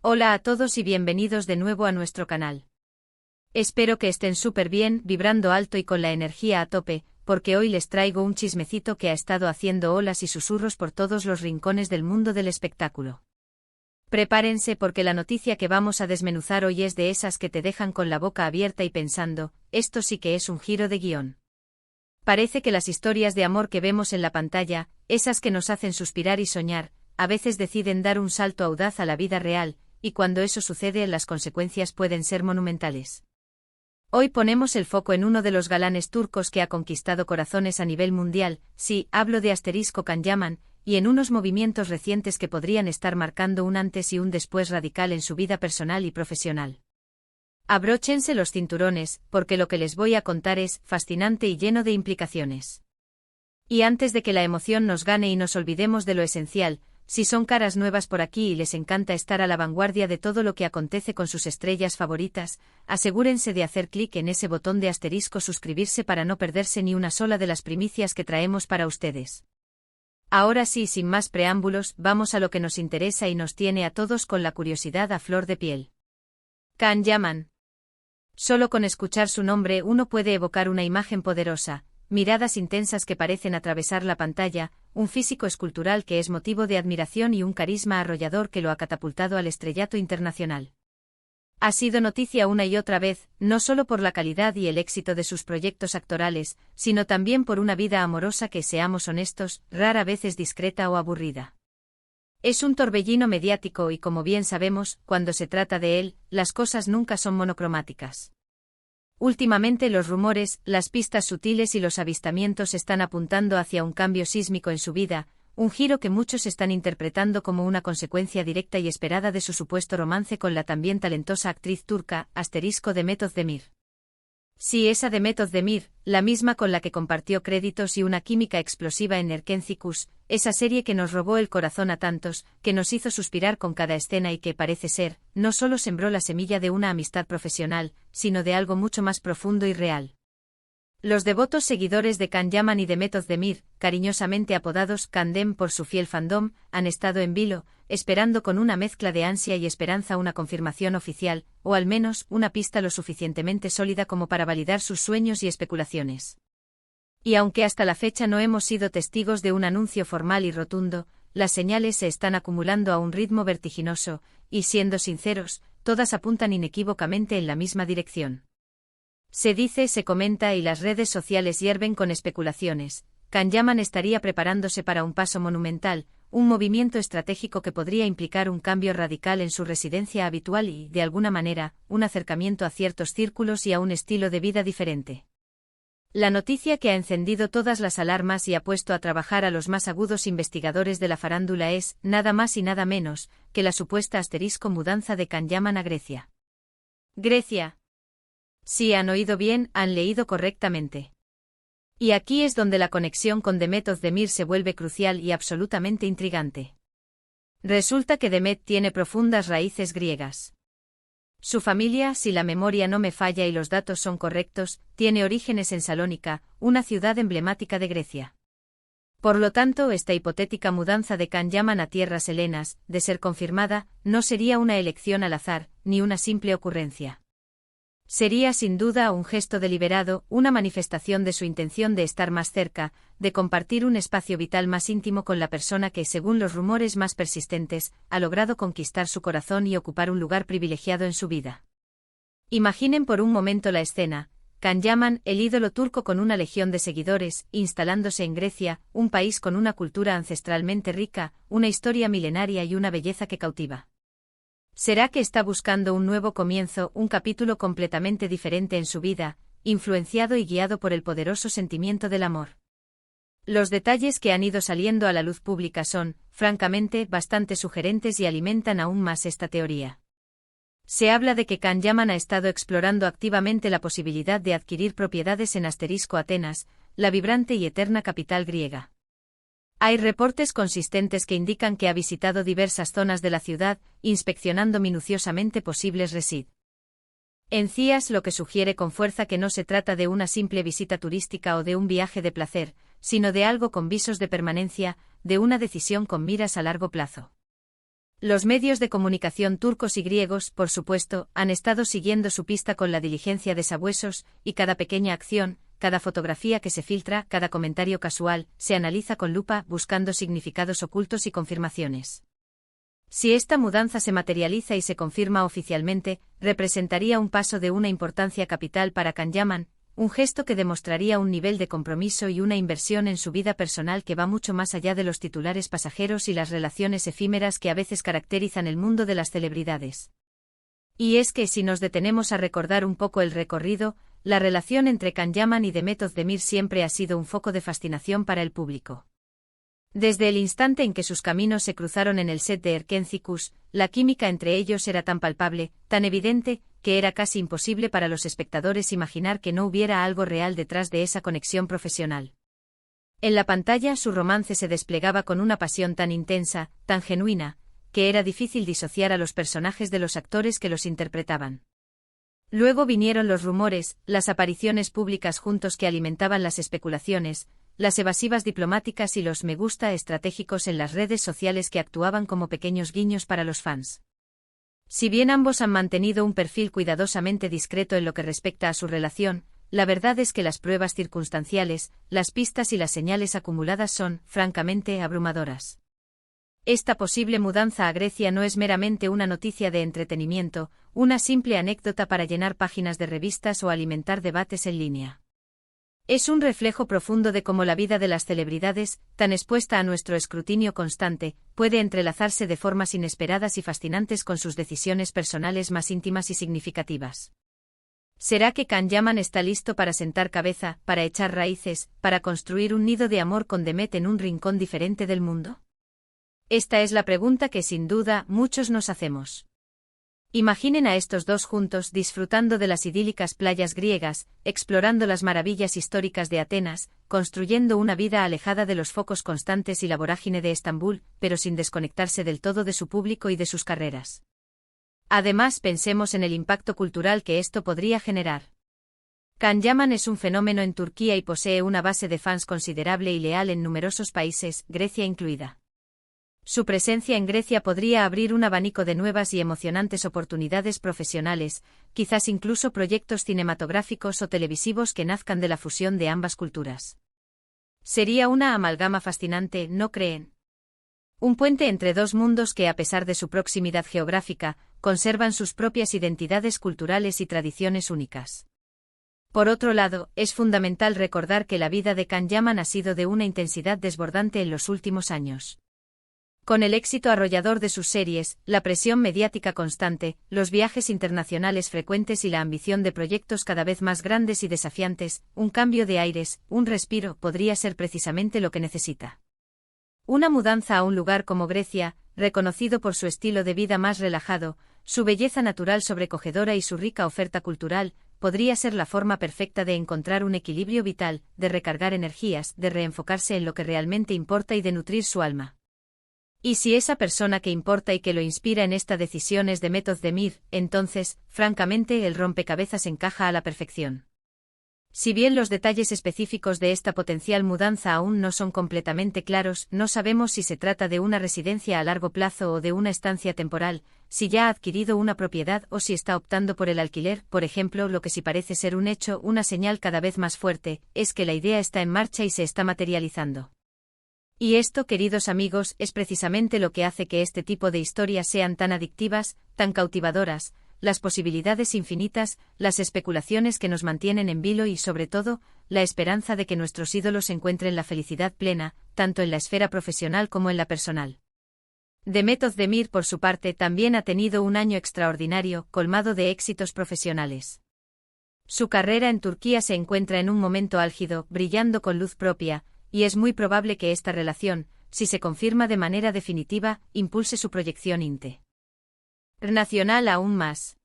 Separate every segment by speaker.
Speaker 1: Hola a todos y bienvenidos de nuevo a nuestro canal. Espero que estén súper bien, vibrando alto y con la energía a tope, porque hoy les traigo un chismecito que ha estado haciendo olas y susurros por todos los rincones del mundo del espectáculo. Prepárense porque la noticia que vamos a desmenuzar hoy es de esas que te dejan con la boca abierta y pensando, esto sí que es un giro de guión. Parece que las historias de amor que vemos en la pantalla, esas que nos hacen suspirar y soñar, a veces deciden dar un salto audaz a la vida real, y cuando eso sucede las consecuencias pueden ser monumentales. Hoy ponemos el foco en uno de los galanes turcos que ha conquistado corazones a nivel mundial, sí, hablo de Can Yaman, y en unos movimientos recientes que podrían estar marcando un antes y un después radical en su vida personal y profesional. Abróchense los cinturones, porque lo que les voy a contar es fascinante y lleno de implicaciones. Y antes de que la emoción nos gane y nos olvidemos de lo esencial, si son caras nuevas por aquí y les encanta estar a la vanguardia de todo lo que acontece con sus estrellas favoritas, asegúrense de hacer clic en ese botón de asterisco suscribirse para no perderse ni una sola de las primicias que traemos para ustedes. Ahora sí, sin más preámbulos, vamos a lo que nos interesa y nos tiene a todos con la curiosidad a flor de piel. Can Yaman. Solo con escuchar su nombre uno puede evocar una imagen poderosa, miradas intensas que parecen atravesar la pantalla, un físico escultural que es motivo de admiración y un carisma arrollador que lo ha catapultado al estrellato internacional. Ha sido noticia una y otra vez, no solo por la calidad y el éxito de sus proyectos actorales, sino también por una vida amorosa que, seamos honestos, rara vez es discreta o aburrida. Es un torbellino mediático y, como bien sabemos, cuando se trata de él, las cosas nunca son monocromáticas. Últimamente los rumores, las pistas sutiles y los avistamientos están apuntando hacia un cambio sísmico en su vida, un giro que muchos están interpretando como una consecuencia directa y esperada de su supuesto romance con la también talentosa actriz turca, Demet Özdemir. Sí, esa Demet Özdemir, la misma con la que compartió créditos y una química explosiva en Erkenci, esa serie que nos robó el corazón a tantos, que nos hizo suspirar con cada escena y que parece ser, no solo sembró la semilla de una amistad profesional, sino de algo mucho más profundo y real. Los devotos seguidores de Can Yaman y Demet Özdemir, cariñosamente apodados Candem por su fiel fandom, han estado en vilo, esperando con una mezcla de ansia y esperanza una confirmación oficial, o al menos una pista lo suficientemente sólida como para validar sus sueños y especulaciones. Y aunque hasta la fecha no hemos sido testigos de un anuncio formal y rotundo, las señales se están acumulando a un ritmo vertiginoso, y siendo sinceros, todas apuntan inequívocamente en la misma dirección. Se dice, se comenta y las redes sociales hierven con especulaciones. Can Yaman estaría preparándose para un paso monumental, un movimiento estratégico que podría implicar un cambio radical en su residencia habitual y, de alguna manera, un acercamiento a ciertos círculos y a un estilo de vida diferente. La noticia que ha encendido todas las alarmas y ha puesto a trabajar a los más agudos investigadores de la farándula es, nada más y nada menos, que la supuesta mudanza de Can Yaman a Grecia. Grecia. Si han oído bien, han leído correctamente. Y aquí es donde la conexión con Demet Özdemir se vuelve crucial y absolutamente intrigante. Resulta que Demet tiene profundas raíces griegas. Su familia, si la memoria no me falla y los datos son correctos, tiene orígenes en Salónica, una ciudad emblemática de Grecia. Por lo tanto, esta hipotética mudanza de Can Yaman a tierras helenas, de ser confirmada, no sería una elección al azar, ni una simple ocurrencia. Sería sin duda un gesto deliberado, una manifestación de su intención de estar más cerca, de compartir un espacio vital más íntimo con la persona que, según los rumores más persistentes, ha logrado conquistar su corazón y ocupar un lugar privilegiado en su vida. Imaginen por un momento la escena: Can Yaman, el ídolo turco con una legión de seguidores, instalándose en Grecia, un país con una cultura ancestralmente rica, una historia milenaria y una belleza que cautiva. ¿Será que está buscando un nuevo comienzo, un capítulo completamente diferente en su vida, influenciado y guiado por el poderoso sentimiento del amor? Los detalles que han ido saliendo a la luz pública son, francamente, bastante sugerentes y alimentan aún más esta teoría. Se habla de que Can Yaman ha estado explorando activamente la posibilidad de adquirir propiedades en Atenas, la vibrante y eterna capital griega. Hay reportes consistentes que indican que ha visitado diversas zonas de la ciudad, inspeccionando minuciosamente posibles residencias, lo que sugiere con fuerza que no se trata de una simple visita turística o de un viaje de placer, sino de algo con visos de permanencia, de una decisión con miras a largo plazo. Los medios de comunicación turcos y griegos, por supuesto, han estado siguiendo su pista con la diligencia de sabuesos, y cada pequeña acción, cada fotografía que se filtra, cada comentario casual, se analiza con lupa buscando significados ocultos y confirmaciones. Si esta mudanza se materializa y se confirma oficialmente, representaría un paso de una importancia capital para Can Yaman, un gesto que demostraría un nivel de compromiso y una inversión en su vida personal que va mucho más allá de los titulares pasajeros y las relaciones efímeras que a veces caracterizan el mundo de las celebridades. Y es que si nos detenemos a recordar un poco el recorrido, la relación entre Can Yaman y Demet Özdemir siempre ha sido un foco de fascinación para el público. Desde el instante en que sus caminos se cruzaron en el set de Erkencikus, la química entre ellos era tan palpable, tan evidente, que era casi imposible para los espectadores imaginar que no hubiera algo real detrás de esa conexión profesional. En la pantalla su romance se desplegaba con una pasión tan intensa, tan genuina, que era difícil disociar a los personajes de los actores que los interpretaban. Luego vinieron los rumores, las apariciones públicas juntos que alimentaban las especulaciones, las evasivas diplomáticas y los me gusta estratégicos en las redes sociales que actuaban como pequeños guiños para los fans. Si bien ambos han mantenido un perfil cuidadosamente discreto en lo que respecta a su relación, la verdad es que las pruebas circunstanciales, las pistas y las señales acumuladas son, francamente, abrumadoras. Esta posible mudanza a Grecia no es meramente una noticia de entretenimiento, una simple anécdota para llenar páginas de revistas o alimentar debates en línea. Es un reflejo profundo de cómo la vida de las celebridades, tan expuesta a nuestro escrutinio constante, puede entrelazarse de formas inesperadas y fascinantes con sus decisiones personales más íntimas y significativas. ¿Será que Can Yaman está listo para sentar cabeza, para echar raíces, para construir un nido de amor con Demet en un rincón diferente del mundo? Esta es la pregunta que sin duda muchos nos hacemos. Imaginen a estos dos juntos disfrutando de las idílicas playas griegas, explorando las maravillas históricas de Atenas, construyendo una vida alejada de los focos constantes y la vorágine de Estambul, pero sin desconectarse del todo de su público y de sus carreras. Además, pensemos en el impacto cultural que esto podría generar. Can Yaman es un fenómeno en Turquía y posee una base de fans considerable y leal en numerosos países, Grecia incluida. Su presencia en Grecia podría abrir un abanico de nuevas y emocionantes oportunidades profesionales, quizás incluso proyectos cinematográficos o televisivos que nazcan de la fusión de ambas culturas. Sería una amalgama fascinante, ¿no creen? Un puente entre dos mundos que, a pesar de su proximidad geográfica, conservan sus propias identidades culturales y tradiciones únicas. Por otro lado, es fundamental recordar que la vida de Can Yaman ha sido de una intensidad desbordante en los últimos años. Con el éxito arrollador de sus series, la presión mediática constante, los viajes internacionales frecuentes y la ambición de proyectos cada vez más grandes y desafiantes, un cambio de aires, un respiro, podría ser precisamente lo que necesita. Una mudanza a un lugar como Grecia, reconocido por su estilo de vida más relajado, su belleza natural sobrecogedora y su rica oferta cultural, podría ser la forma perfecta de encontrar un equilibrio vital, de recargar energías, de reenfocarse en lo que realmente importa y de nutrir su alma. Y si esa persona que importa y que lo inspira en esta decisión es Demet Özdemir, entonces, francamente, el rompecabezas encaja a la perfección. Si bien los detalles específicos de esta potencial mudanza aún no son completamente claros, no sabemos si se trata de una residencia a largo plazo o de una estancia temporal, si ya ha adquirido una propiedad o si está optando por el alquiler, por ejemplo. Lo que sí parece ser un hecho, una señal cada vez más fuerte, es que la idea está en marcha y se está materializando. Y esto, queridos amigos, es precisamente lo que hace que este tipo de historias sean tan adictivas, tan cautivadoras, las posibilidades infinitas, las especulaciones que nos mantienen en vilo y, sobre todo, la esperanza de que nuestros ídolos encuentren la felicidad plena, tanto en la esfera profesional como en la personal. Demet Özdemir, por su parte, también ha tenido un año extraordinario, colmado de éxitos profesionales. Su carrera en Turquía se encuentra en un momento álgido, brillando con luz propia, y es muy probable que esta relación, si se confirma de manera definitiva, impulse su proyección internacional aún más.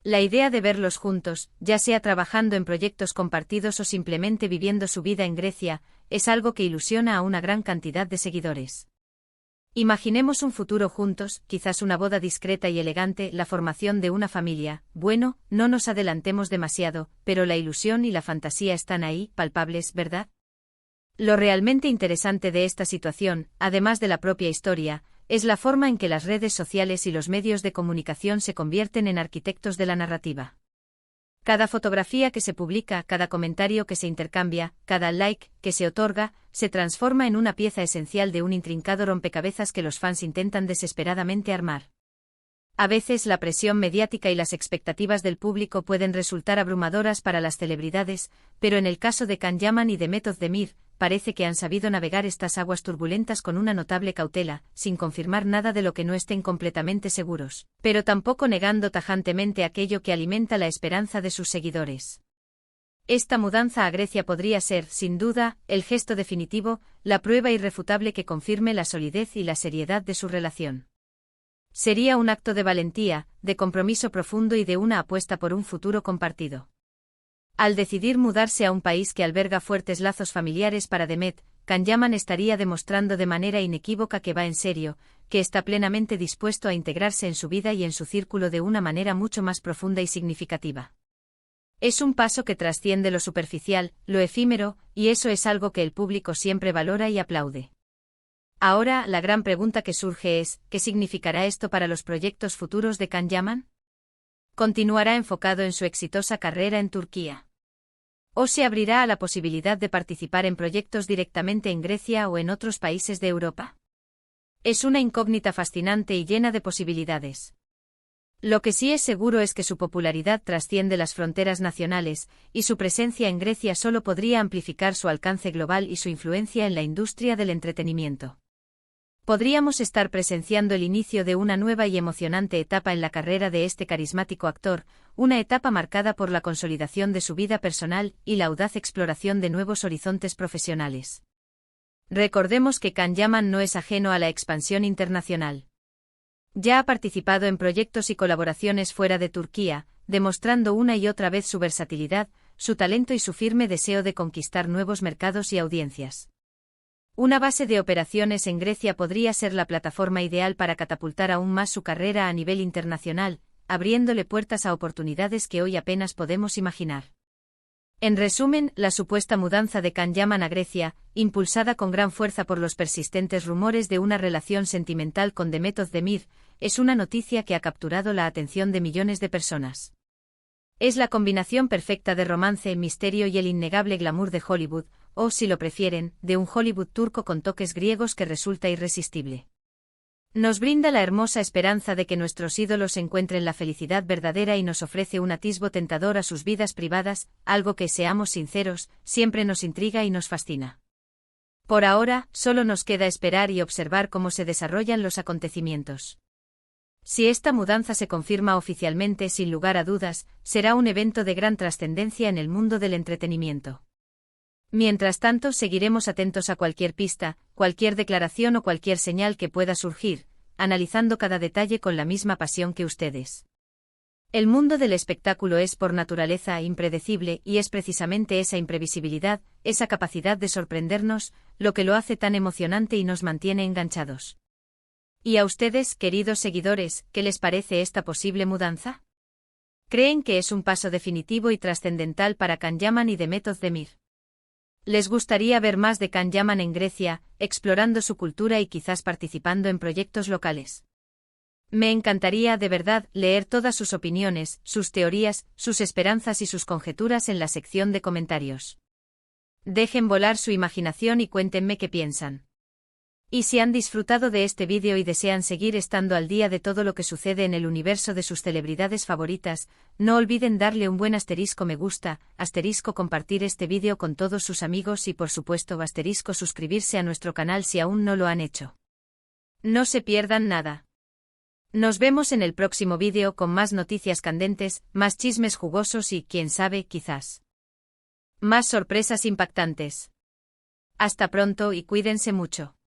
Speaker 1: La idea de verlos juntos, ya sea trabajando en proyectos compartidos o simplemente viviendo su vida en Grecia, es algo que ilusiona a una gran cantidad de seguidores. Imaginemos un futuro juntos, quizás una boda discreta y elegante, la formación de una familia. Bueno, no nos adelantemos demasiado, pero la ilusión y la fantasía están ahí, palpables, ¿verdad? Lo realmente interesante de esta situación, además de la propia historia, es la forma en que las redes sociales y los medios de comunicación se convierten en arquitectos de la narrativa. Cada fotografía que se publica, cada comentario que se intercambia, cada like que se otorga, se transforma en una pieza esencial de un intrincado rompecabezas que los fans intentan desesperadamente armar. A veces la presión mediática y las expectativas del público pueden resultar abrumadoras para las celebridades, pero en el caso de Can Yaman y de Method Demir, parece que han sabido navegar estas aguas turbulentas con una notable cautela, sin confirmar nada de lo que no estén completamente seguros, pero tampoco negando tajantemente aquello que alimenta la esperanza de sus seguidores. Esta mudanza a Grecia podría ser, sin duda, el gesto definitivo, la prueba irrefutable que confirme la solidez y la seriedad de su relación. Sería un acto de valentía, de compromiso profundo y de una apuesta por un futuro compartido. Al decidir mudarse a un país que alberga fuertes lazos familiares para Demet, Can Yaman estaría demostrando de manera inequívoca que va en serio, que está plenamente dispuesto a integrarse en su vida y en su círculo de una manera mucho más profunda y significativa. Es un paso que trasciende lo superficial, lo efímero, y eso es algo que el público siempre valora y aplaude. Ahora, la gran pregunta que surge es, ¿qué significará esto para los proyectos futuros de Can Yaman? ¿Continuará enfocado en su exitosa carrera en Turquía? ¿O se abrirá a la posibilidad de participar en proyectos directamente en Grecia o en otros países de Europa? Es una incógnita fascinante y llena de posibilidades. Lo que sí es seguro es que su popularidad trasciende las fronteras nacionales, y su presencia en Grecia solo podría amplificar su alcance global y su influencia en la industria del entretenimiento. Podríamos estar presenciando el inicio de una nueva y emocionante etapa en la carrera de este carismático actor, una etapa marcada por la consolidación de su vida personal y la audaz exploración de nuevos horizontes profesionales. Recordemos que Can Yaman no es ajeno a la expansión internacional. Ya ha participado en proyectos y colaboraciones fuera de Turquía, demostrando una y otra vez su versatilidad, su talento y su firme deseo de conquistar nuevos mercados y audiencias. Una base de operaciones en Grecia podría ser la plataforma ideal para catapultar aún más su carrera a nivel internacional, abriéndole puertas a oportunidades que hoy apenas podemos imaginar. En resumen, la supuesta mudanza de Can Yaman a Grecia, impulsada con gran fuerza por los persistentes rumores de una relación sentimental con Demet Özdemir, es una noticia que ha capturado la atención de millones de personas. Es la combinación perfecta de romance, misterio y el innegable glamour de Hollywood, o, si lo prefieren, de un Hollywood turco con toques griegos que resulta irresistible. Nos brinda la hermosa esperanza de que nuestros ídolos encuentren la felicidad verdadera y nos ofrece un atisbo tentador a sus vidas privadas, algo que, seamos sinceros, siempre nos intriga y nos fascina. Por ahora, solo nos queda esperar y observar cómo se desarrollan los acontecimientos. Si esta mudanza se confirma oficialmente, sin lugar a dudas, será un evento de gran trascendencia en el mundo del entretenimiento. Mientras tanto, seguiremos atentos a cualquier pista, cualquier declaración o cualquier señal que pueda surgir, analizando cada detalle con la misma pasión que ustedes. El mundo del espectáculo es por naturaleza impredecible y es precisamente esa imprevisibilidad, esa capacidad de sorprendernos, lo que lo hace tan emocionante y nos mantiene enganchados. ¿Y a ustedes, queridos seguidores, qué les parece esta posible mudanza? ¿Creen que es un paso definitivo y trascendental para Can Yaman y Demet Özdemir? ¿Les gustaría ver más de Can Yaman en Grecia, explorando su cultura y quizás participando en proyectos locales? Me encantaría, de verdad, leer todas sus opiniones, sus teorías, sus esperanzas y sus conjeturas en la sección de comentarios. Dejen volar su imaginación y cuéntenme qué piensan. Y si han disfrutado de este vídeo y desean seguir estando al día de todo lo que sucede en el universo de sus celebridades favoritas, no olviden darle un buen asterisco me gusta, asterisco compartir este vídeo con todos sus amigos y por supuesto asterisco suscribirse a nuestro canal si aún no lo han hecho. No se pierdan nada. Nos vemos en el próximo vídeo con más noticias candentes, más chismes jugosos y, quién sabe, quizás más sorpresas impactantes. Hasta pronto y cuídense mucho.